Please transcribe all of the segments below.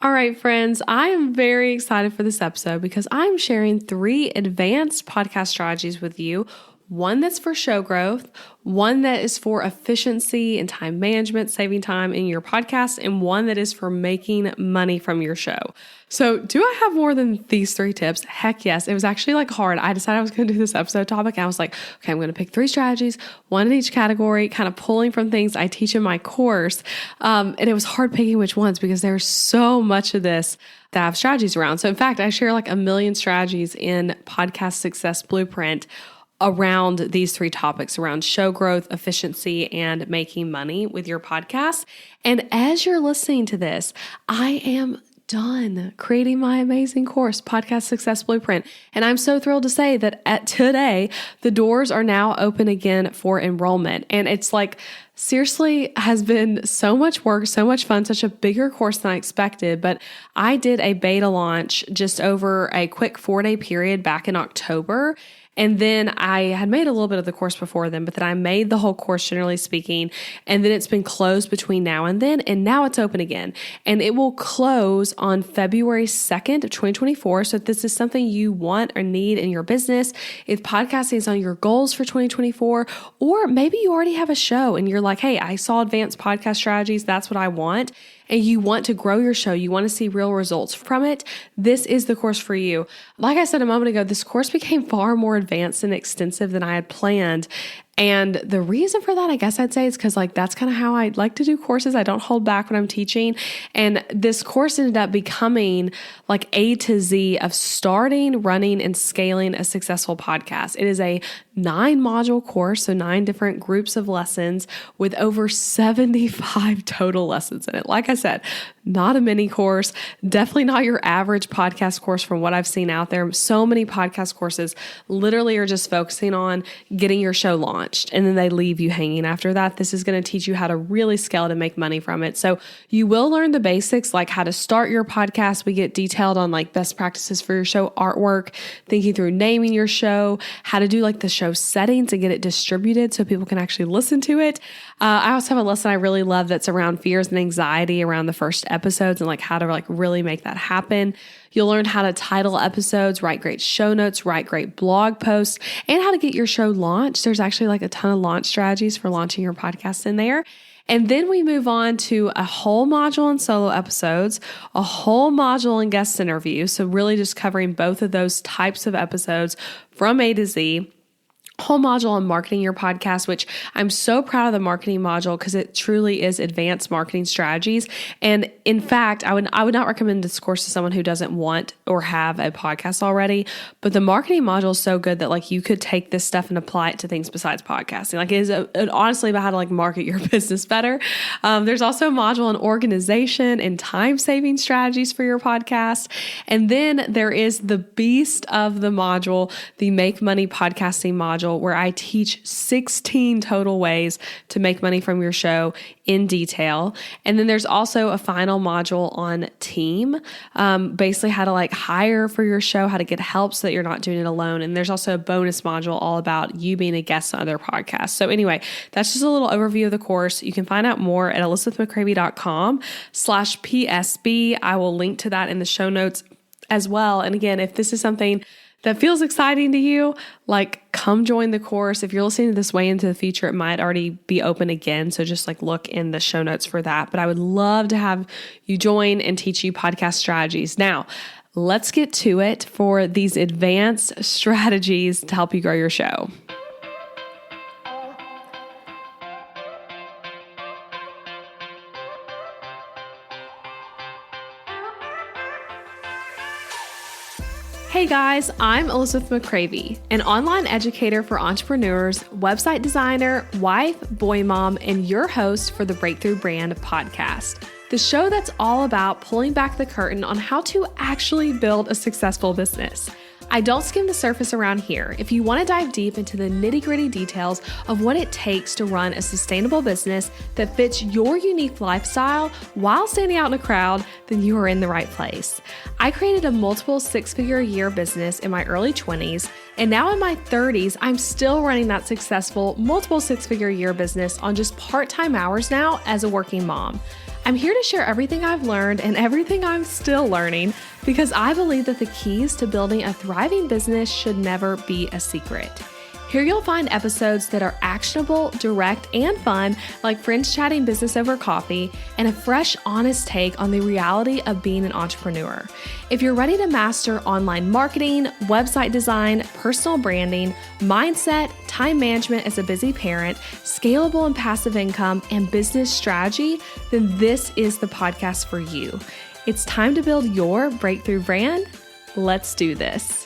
All right, friends, I am very excited for this episode because I'm sharing 3 advanced podcast strategies with you. One that's for show growth, one that is for efficiency and time management, saving time in your podcast, and one that is for making money from your show. So do I have more than these 3 tips? Heck yes. It was actually hard. I decided I was going to do this episode topic. And I was like, okay, I'm going to pick 3 strategies, one in each category, kind of pulling from things I teach in my course. And it was hard picking which ones because there's so much of this that I have strategies around. So in fact, I share 1 million strategies in Podcast Success Blueprint around these 3 topics, around show growth, efficiency, and making money with your podcast. And as you're listening to this, I am done creating my amazing course, Podcast Success Blueprint. And I'm so thrilled to say that today, the doors are now open again for enrollment. And it's seriously has been so much work, so much fun, such a bigger course than I expected. But I did a beta launch just over a quick 4-day period back in October. And then I had made a little bit of the course before then, but then I made the whole course, generally speaking. And then it's been closed between now and then. And now it's open again. And it will close on February 2nd of 2024. So if this is something you want or need in your business, if podcasting is on your goals for 2024, or maybe you already have a show and you're like, hey, I saw advanced podcast strategies. That's what I want. And you want to grow your show, you want to see real results from it, this is the course for you. Like I said a moment ago, this course became far more advanced and extensive than I had planned. And the reason for that, I guess I'd say, is because that's kind of how I like to do courses. I don't hold back when I'm teaching. And this course ended up becoming A to Z of starting, running, and scaling a successful podcast. It is a 9-module course, so 9 different groups of lessons with over 75 total lessons in it. Like I said, not a mini course, definitely not your average podcast course from what I've seen out there. So many podcast courses literally are just focusing on getting your show launched, and then they leave you hanging after that. This is going to teach you how to really scale it and make money from it. So you will learn the basics, like how to start your podcast. We get detailed on best practices for your show artwork, thinking through naming your show, how to do the show settings and get it distributed so people can actually listen to it. I also have a lesson I really love that's around fears and anxiety around the first episodes and how to really make that happen. You'll learn how to title episodes, write great show notes, write great blog posts, and how to get your show launched. There's actually a ton of launch strategies for launching your podcast in there. And then we move on to a whole module in solo episodes, a whole module in guest interviews. So really just covering both of those types of episodes from A to Z. Whole module on marketing your podcast, which I'm so proud of the marketing module because it truly is advanced marketing strategies. And in fact, I would not recommend this course to someone who doesn't want or have a podcast already. But the marketing module is so good that you could take this stuff and apply it to things besides podcasting. It is honestly about how to market your business better. There's also a module on organization and time saving strategies for your podcast. And then there is the beast of the module, the Make Money Podcasting module, where I teach 16 total ways to make money from your show in detail. And then there's also a final module on team, basically how to hire for your show, how to get help so that you're not doing it alone. And there's also a bonus module all about you being a guest on other podcasts. So anyway, that's just a little overview of the course. You can find out more at elizabethmccravy.com/PSB. I will link to that in the show notes as well. And again, if this is something that feels exciting to you, come join the course. If you're listening to this way into the future, it might already be open again. So just look in the show notes for that. But I would love to have you join and teach you podcast strategies. Now, let's get to it for these advanced strategies to help you grow your show. Hey guys, I'm Elizabeth McCravy, an online educator for entrepreneurs, website designer, wife, boy mom, and your host for the Breakthrough Brand podcast, the show that's all about pulling back the curtain on how to actually build a successful business. I don't skim the surface around here. If you want to dive deep into the nitty-gritty details of what it takes to run a sustainable business that fits your unique lifestyle while standing out in a crowd, then you are in the right place. I created a multiple 6-figure a year business in my early 20s, and now in my 30s, I'm still running that successful multiple 6-figure a year business on just part-time hours now as a working mom. I'm here to share everything I've learned and everything I'm still learning because I believe that the keys to building a thriving business should never be a secret. Here you'll find episodes that are actionable, direct, and fun, like friends chatting business over coffee, and a fresh, honest take on the reality of being an entrepreneur. If you're ready to master online marketing, website design, personal branding, mindset, time management as a busy parent, scalable and passive income, and business strategy, then this is the podcast for you. It's time to build your breakthrough brand. Let's do this.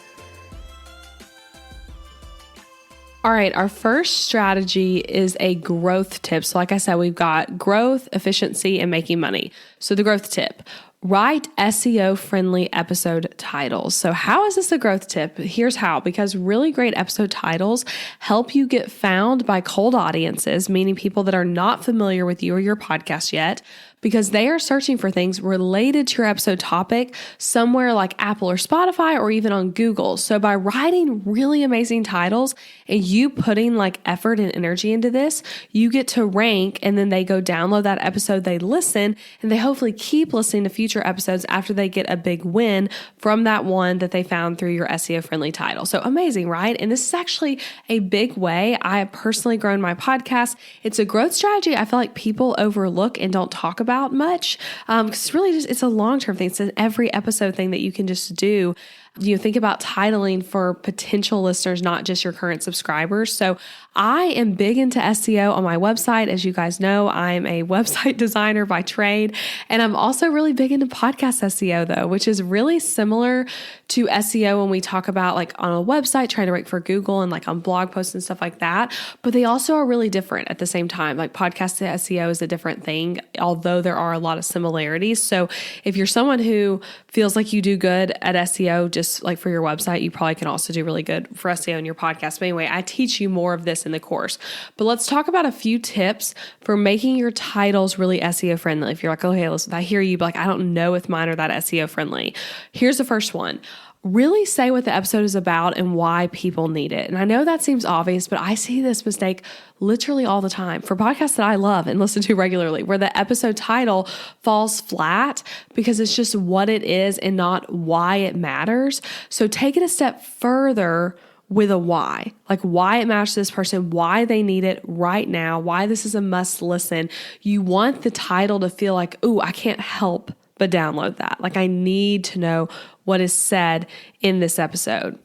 All right, our first strategy is a growth tip. So like I said, we've got growth, efficiency, and making money. So the growth tip, write SEO-friendly episode titles. So how is this a growth tip? Here's how, because really great episode titles help you get found by cold audiences, meaning people that are not familiar with you or your podcast yet, because they are searching for things related to your episode topic somewhere like Apple or Spotify or even on Google. So by writing really amazing titles and you putting like effort and energy into this, you get to rank, and then they go download that episode, they listen, and they hopefully keep listening to future episodes after they get a big win from that one that they found through your SEO friendly title. So amazing, right? And this is actually a big way I have personally grown my podcast. It's a growth strategy I feel like people overlook and don't talk about much, because it's really just, it's a long-term thing. It's an every episode thing that you can just do. You think about titling for potential listeners, not just your current subscribers. So I am big into SEO on my website. As you guys know, I'm a website designer by trade. And I'm also really big into podcast SEO though, which is really similar to SEO when we talk about like on a website, trying to rank for Google and like on blog posts and stuff like that. But they also are really different at the same time. Like podcast SEO is a different thing, although there are a lot of similarities. So if you're someone who feels like you do good at SEO, just like for your website, you probably can also do really good for SEO in your podcast. But anyway, I teach you more of this in the course. But let's talk about a few tips for making your titles really SEO friendly. If you're like, oh, hey, listen, I hear you, but like, I don't know if mine are that SEO friendly. Here's the first one. Really say what the episode is about and why people need it. And I know that seems obvious, but I see this mistake literally all the time for podcasts that I love and listen to regularly, where the episode title falls flat because it's just what it is and not why it matters. So take it a step further with a why, like why it matters to this person, why they need it right now, why this is a must listen. You want the title to feel like, ooh, I can't help but download that. Like I need to know what is said in this episode.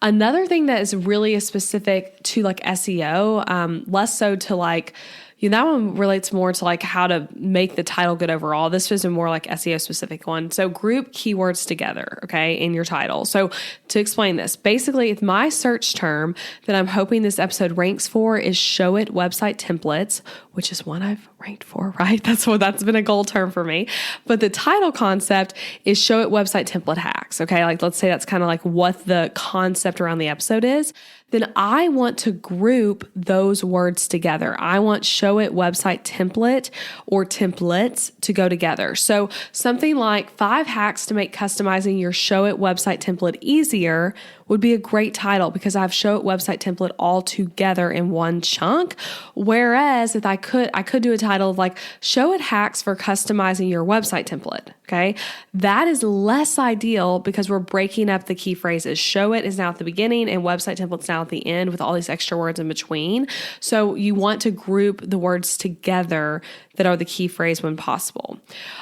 Another thing that is really specific to like SEO, less so to like, that one relates more to like how to make the title good overall. This was a more like SEO specific one. So group keywords together, okay, in your title. So to explain this, basically it's my search term that I'm hoping this episode ranks for is Show It Website Templates, which is one I've ranked for, right? That's been a goal term for me. But the title concept is Show It Website Template Hacks, okay? Like let's say that's kind of like what the concept around the episode is. Then I want to group those words together. I want Show It Website Template or templates to go together. So something like 5 hacks to make customizing your Show It Website Template easier would be a great title because I have Show It Website Template all together in one chunk. Whereas if I could do a title of like Show It Hacks for Customizing Your Website Template. Okay. That is less ideal because we're breaking up the key phrases. Show It is now at the beginning and Website Template's now at the end with all these extra words in between. So you want to group the words together that are the key phrase when possible.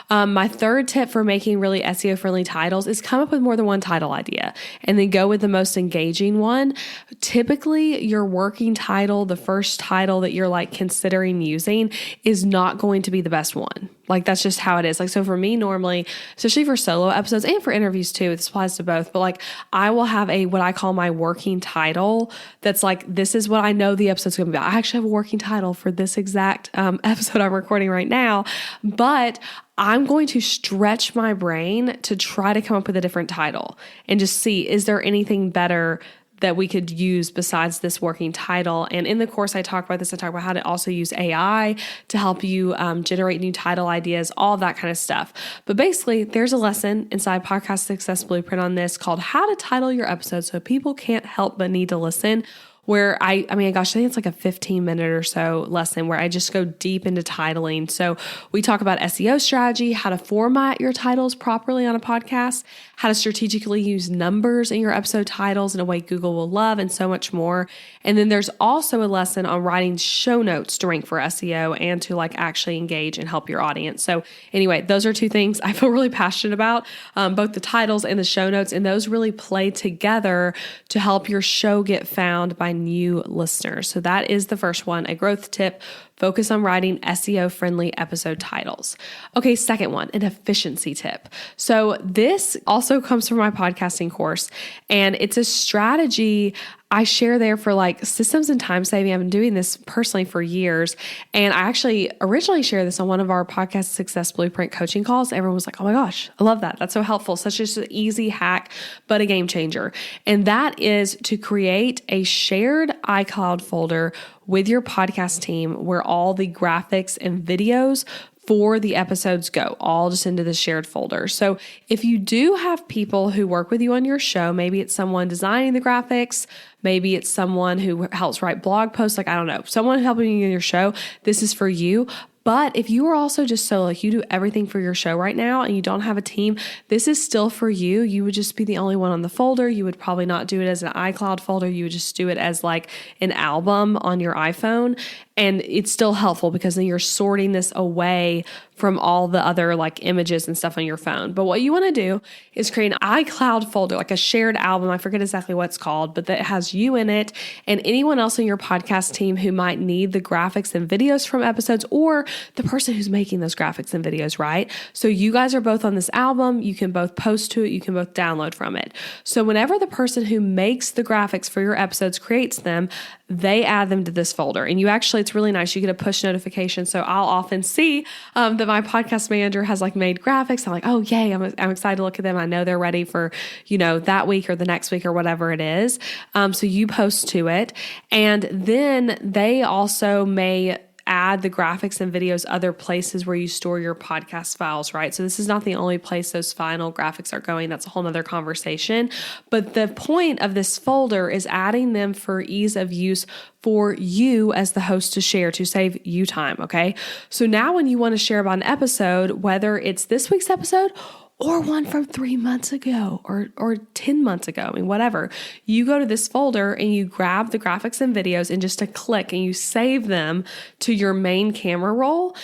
My third tip for making really SEO friendly titles is come up with more than one title idea and then go with the most engaging one. Typically your working title, the first title that you're like considering using is not going to be the best one. Like that's just how it is. Like, so for me normally, especially for solo episodes and for interviews too, this applies to both, but like I will have what I call my working title. That's like, this is what I know the episode's going to be about. I actually have a working title for this exact episode I'm recording right now, but I'm going to stretch my brain to try to come up with a different title and just see, is there anything better that we could use besides this working title? And in the course, I talk about this. I talk about how to also use AI to help you generate new title ideas, all that kind of stuff. But basically, there's a lesson inside Podcast Success Blueprint on this called How to Title Your Episode So People Can't Help But Need to Listen, where I think it's like a 15-minute or so lesson where I just go deep into titling. So we talk about SEO strategy, how to format your titles properly on a podcast, how to strategically use numbers in your episode titles in a way Google will love, and so much more. And then there's also a lesson on writing show notes to rank for SEO and to like actually engage and help your audience. So anyway, those are two things I feel really passionate about, both the titles and the show notes, and those really play together to help your show get found by new listeners. So that is the first one, a growth tip. Focus on writing SEO-friendly episode titles. Okay, second one, an efficiency tip. So this also comes from my podcasting course, and it's a strategy I share there for like systems and time saving. I've been doing this personally for years. And I actually originally shared this on one of our podcast success blueprint coaching calls. Everyone was like, oh my gosh, I love that. That's so helpful. Such just an easy hack, but a game changer. And that is to create a shared iCloud folder with your podcast team where all the graphics and videos for the episodes go, all just into the shared folder. So if you do have people who work with you on your show, maybe it's someone designing the graphics, maybe it's someone who helps write blog posts, like I don't know, someone helping you in your show, this is for you. But if you are also just so like you do everything for your show right now and you don't have a team, this is still for you. You would just be the only one on the folder. You would probably not do it as an iCloud folder. You would just do it as like an album on your iPhone. And it's still helpful because then you're sorting this away from all the other like images and stuff on your phone. But what you want to do is create an iCloud folder, like a shared album. I forget exactly what it's called, but that has you in it and anyone else in your podcast team who might need the graphics and videos from episodes, or the person who's making those graphics and videos, right? So you guys are both on this album. You can both post to it. You can both download from it. So whenever the person who makes the graphics for your episodes creates them, they add them to this folder. And you actually, it's really nice. You get a push notification. So I'll often see that my podcast manager has like made graphics. I'm like, oh, yay. I'm excited to look at them. I know they're ready for, that week or the next week or whatever it is. So you post to it. And then they also may add the graphics and videos other places where you store your podcast files, right? So this is not the only place those final graphics are going. That's a whole nother conversation. But the point of this folder is adding them for ease of use for you as the host to share, to save you time, okay? So now when you want to share about an episode, whether it's this week's episode or one from 3 months ago or 10 months ago, whatever. You go to this folder and you grab the graphics and videos in just a click and you save them to your main camera roll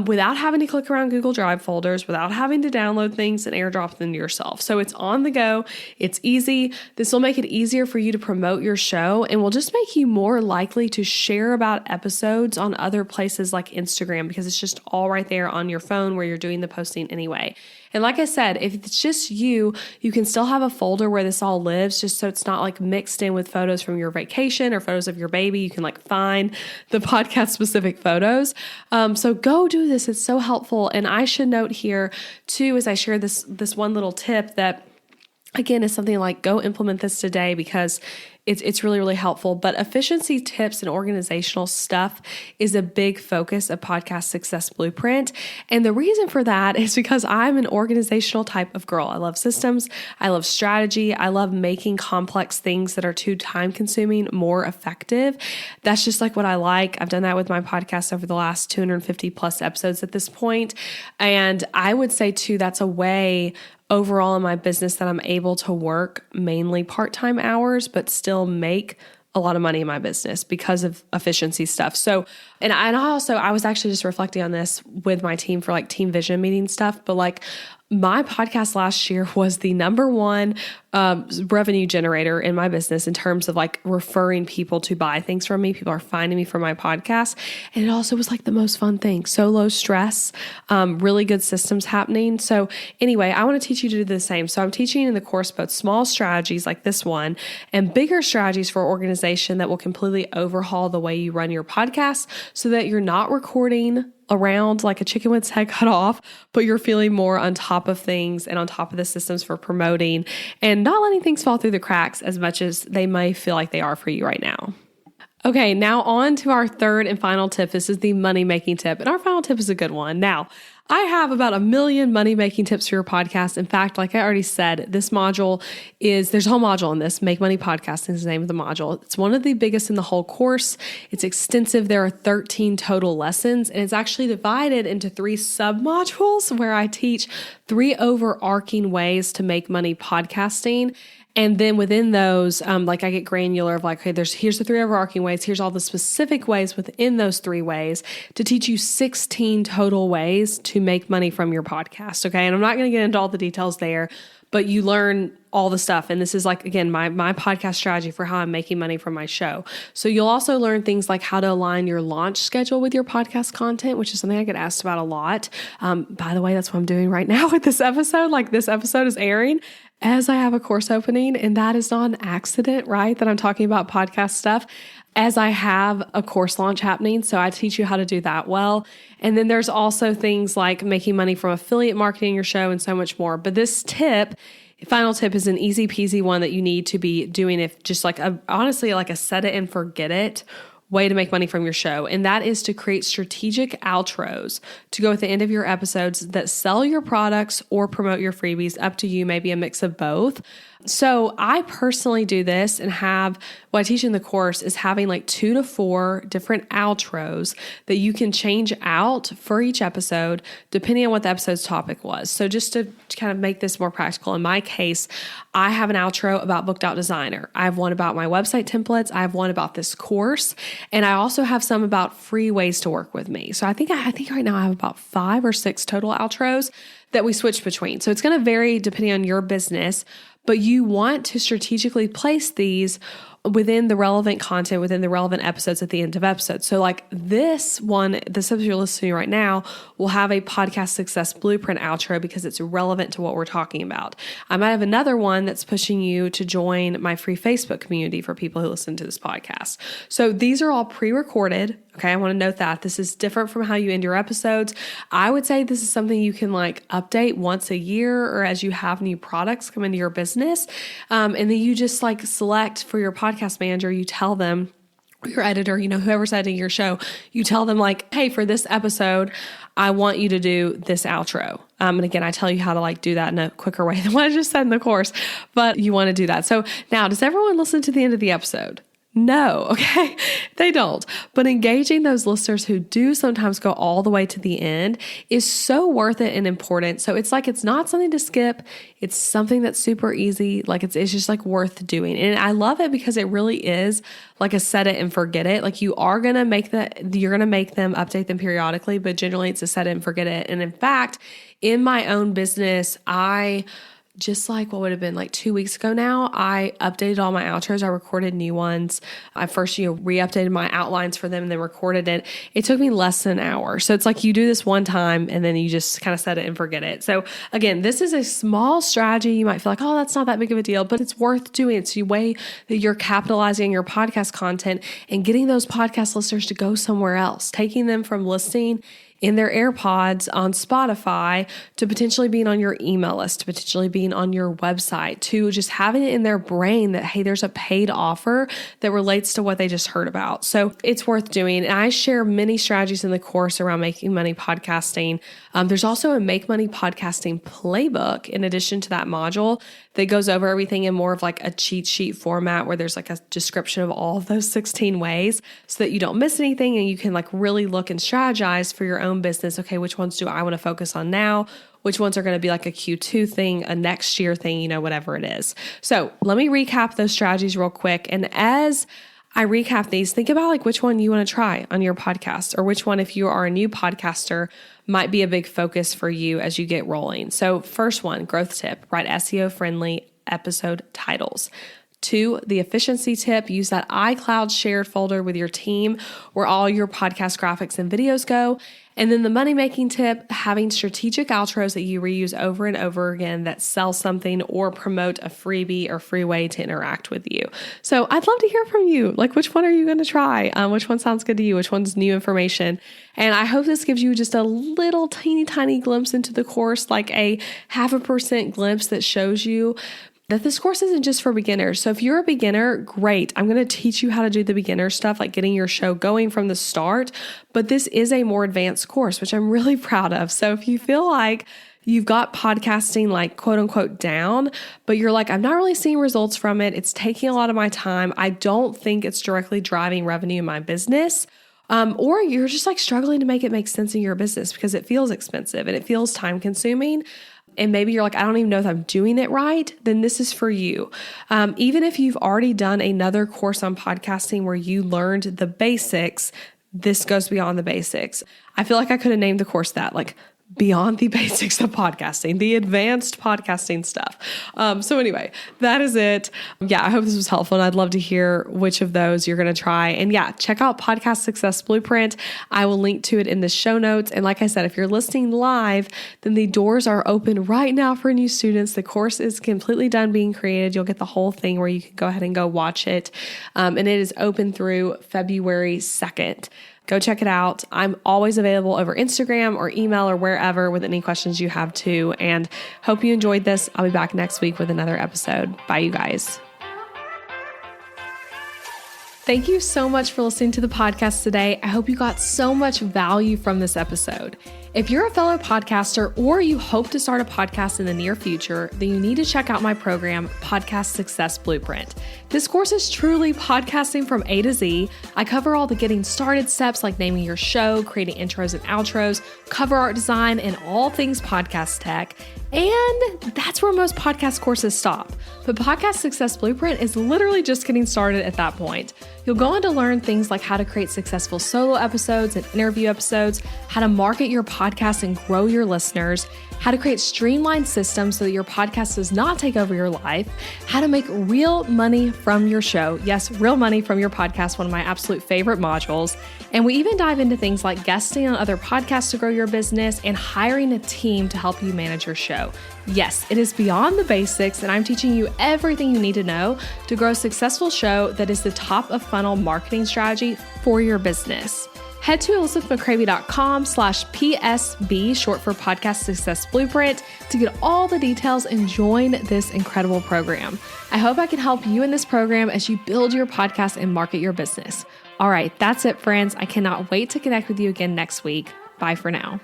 without having to click around Google Drive folders, without having to download things and airdrop them to yourself. So it's on the go. It's easy. This will make it easier for you to promote your show and will just make you more likely to share about episodes on other places like Instagram because it's just all right there on your phone where you're doing the posting anyway. And like I said, if it's just you can still have a folder where this all lives, just so it's not like mixed in with photos from your vacation or photos of your baby. You can like find the podcast specific photos. So go do this. It's so helpful. And I should note here too, as I share this one little tip that again is something like go implement this today because it's really, really helpful. But efficiency tips and organizational stuff is a big focus of Podcast Success Blueprint. And the reason for that is because I'm an organizational type of girl. I love systems. I love strategy. I love making complex things that are too time consuming more effective. That's just like what I like. I've done that with my podcast over the last 250 plus episodes at this point. And I would say too, that's a way overall in my business that I'm able to work mainly part-time hours, but still make a lot of money in my business because of efficiency stuff. So, and I was actually just reflecting on this with my team for like team vision meeting stuff, but like my podcast last year was the number one revenue generator in my business in terms of like referring people to buy things from me. People are finding me for my podcast. And it also was like the most fun thing. So low stress, really good systems happening. So anyway, I want to teach you to do the same. So I'm teaching in the course both small strategies like this one and bigger strategies for organization that will completely overhaul the way you run your podcast so that you're not recording around like a chicken with its head cut off, but you're feeling more on top of things and on top of the systems for promoting and not letting things fall through the cracks as much as they may feel like they are for you right now. Okay, now on to our third and final tip. This is the money-making tip, and our final tip is a good one. Now, I have about 1 million money-making tips for your podcast. In fact, like I already said, there's a whole module in this. Make Money Podcasting is the name of the module. It's one of the biggest in the whole course. It's extensive. There are 13 total lessons, and it's actually divided into 3 sub-modules where I teach 3 overarching ways to make money podcasting. And then within those, I get granular of like, okay, here's the 3 overarching ways. Here's all the specific ways within those 3 ways to teach you 16 total ways to make money from your podcast. Okay. And I'm not going to get into all the details there, but you learn all the stuff. And this is like, again, my podcast strategy for how I'm making money from my show. So you'll also learn things like how to align your launch schedule with your podcast content, which is something I get asked about a lot. By the way, that's what I'm doing right now with this episode. Like this episode is airing as I have a course opening, and that is not an accident, right? That I'm talking about podcast stuff as I have a course launch happening. So I teach you how to do that well. And then there's also things like making money from affiliate marketing your show and so much more. But this final tip is an easy peasy one that you need to be doing if just honestly like a set it and forget it way to make money from your show. And that is to create strategic outros to go at the end of your episodes that sell your products or promote your freebies. Up to you, maybe a mix of both. So I personally do this and what I teach in the course is having like 2 to 4 different outros that you can change out for each episode, depending on what the episode's topic was. So just to kind of make this more practical, in my case, I have an outro about Booked Out Designer. I have one about my website templates. I have one about this course. And I also have some about free ways to work with me. So I think right now I have about 5 or 6 total outros that we switch between. So it's going to vary depending on your business, but you want to strategically place these within the relevant content, within the relevant episodes at the end of episodes. So like this episode you're listening to right now will have a podcast success blueprint outro because it's relevant to what we're talking about. I might have another one that's pushing you to join my free Facebook community for people who listen to this podcast. So these are all pre-recorded. Okay, I want to note that this is different from how you end your episodes. I would say this is something you can like update once a year or as you have new products come into your business. And then you just like select for your podcast manager, you tell them, or your editor, whoever's editing your show, you tell them like, hey, for this episode, I want you to do this outro. And again, I tell you how to like do that in a quicker way than what I just said in the course, but you want to do that. So now, does everyone listen to the end of the episode? No, okay, they don't. But engaging those listeners who do sometimes go all the way to the end is so worth it and important. So it's not something to skip. It's something that's super easy. Like it's just like worth doing. And I love it because it really is like a set it and forget it. Like you're going to make them, update them periodically, but generally it's a set it and forget it. And in fact, in my own business, just like what would have been like 2 weeks ago now, I updated all my outros. I recorded new ones. I first, re-updated my outlines for them and then recorded it. It took me less than an hour. So it's like you do this one time and then you just kind of set it and forget it. So again, this is a small strategy. You might feel like, oh, that's not that big of a deal, but it's worth doing. It's the way that you're capitalizing your podcast content and getting those podcast listeners to go somewhere else, taking them from listening in their AirPods on Spotify to potentially being on your email list, to potentially being on your website, to just having it in their brain that, hey, there's a paid offer that relates to what they just heard about. So it's worth doing. And I share many strategies in the course around making money podcasting. There's also a Make Money Podcasting playbook in addition to that module that goes over everything in more of like a cheat sheet format where there's like a description of all of those 16 ways so that you don't miss anything and you can like really look and strategize for your own business. Okay, which ones do I want to focus on now? Which ones are going to be like a Q2 thing, a next year thing, whatever it is. So let me recap those strategies real quick. And as I recap these, think about like which one you want to try on your podcast or which one, if you are a new podcaster, might be a big focus for you as you get rolling. So first one, growth tip, write SEO friendly episode titles. 2, the efficiency tip, use that iCloud shared folder with your team where all your podcast graphics and videos go. And then the money-making tip, having strategic outros that you reuse over and over again that sell something or promote a freebie or free way to interact with you. So I'd love to hear from you. Like, which one are you going to try? Which one sounds good to you? Which one's new information? And I hope this gives you just a little teeny tiny glimpse into the course, like a 0.5% glimpse that shows you that this course isn't just for beginners. So if you're a beginner, great. I'm going to teach you how to do the beginner stuff, like getting your show going from the start. But this is a more advanced course, which I'm really proud of. So if you feel like you've got podcasting like quote unquote down, but you're like, I'm not really seeing results from it. It's taking a lot of my time. I don't think it's directly driving revenue in my business. Or you're just like struggling to make it make sense in your business because it feels expensive and it feels time consuming. And maybe you're like, I don't even know if I'm doing it right, then this is for you. Even if you've already done another course on podcasting where you learned the basics, this goes beyond the basics. I feel like I could have named the course that, like, beyond the basics of podcasting, the advanced podcasting stuff. So anyway, that is it. Yeah, I hope this was helpful, and I'd love to hear which of those you're going to try. And yeah, check out Podcast Success Blueprint. I will link to it in the show notes. And like I said, if you're listening live, then the doors are open right now for new students. The course is completely done being created. You'll get the whole thing where you can go ahead and go watch it. And it is open through February 2nd. Go check it out. I'm always available over Instagram or email or wherever with any questions you have too. And hope you enjoyed this. I'll be back next week with another episode. Bye, you guys. Thank you so much for listening to the podcast today. I hope you got so much value from this episode. If you're a fellow podcaster or you hope to start a podcast in the near future, then you need to check out my program, Podcast Success Blueprint. This course is truly podcasting from A to Z. I cover all the getting started steps like naming your show, creating intros and outros, cover art design, and all things podcast tech. And that's where most podcast courses stop. But Podcast Success Blueprint is literally just getting started at that point. You'll go on to learn things like how to create successful solo episodes and interview episodes, how to market your podcast and grow your listeners, how to create streamlined systems so that your podcast does not take over your life, how to make real money from your show. Yes, real money from your podcast, one of my absolute favorite modules. And we even dive into things like guesting on other podcasts to grow your business and hiring a team to help you manage your show. Yes, it is beyond the basics, and I'm teaching you everything you need to know to grow a successful show that is the top of funnel marketing strategy for your business. Head to elizabethmccravy.com/PSB, short for Podcast Success Blueprint, to get all the details and join this incredible program. I hope I can help you in this program as you build your podcast and market your business. All right, that's it, friends. I cannot wait to connect with you again next week. Bye for now.